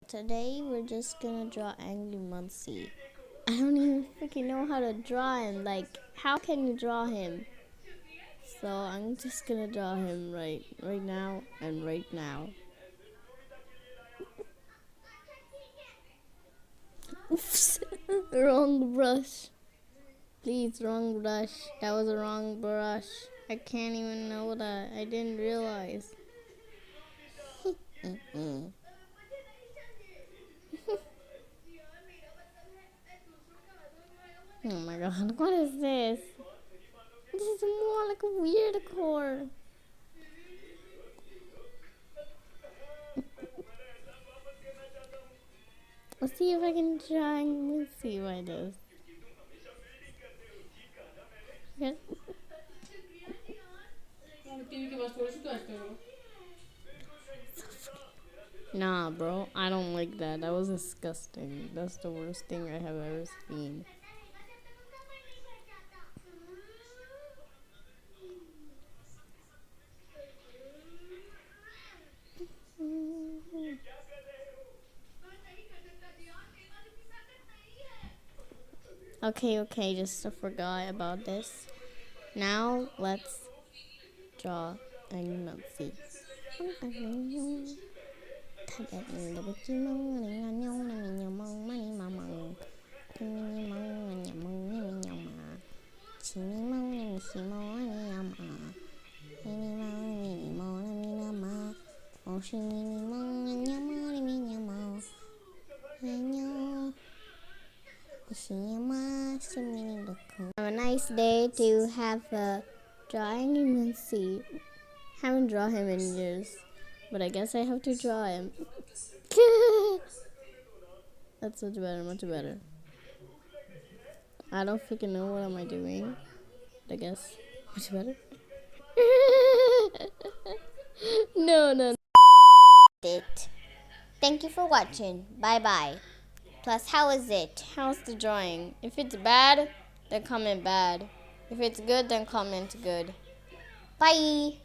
Today we're just gonna draw Angry Muncie. I don't even freaking know how to draw him. Like, how can you draw him? So I'm just gonna draw him right now and right now. Oops, wrong brush. Please, wrong brush. That was a wrong brush. I can't even know that. I didn't realize. Oh my god, what is this? This is more like a weird core. Let's see if I can try and see why this. Okay. Nah, bro, I don't like that. That was disgusting. That's the worst thing I have ever seen. Okay, just forgot about this. Now let's draw animal seeds. Have a nice day to have a drawing human seed. Haven't drawn him in years, but I guess I have to draw him. That's much better, much better. I don't freaking know what am I doing. I guess much better. No. It. Thank you for watching. Bye bye. Plus, how is it? How's the drawing? If it's bad, then comment bad. If it's good, then comment good. Bye.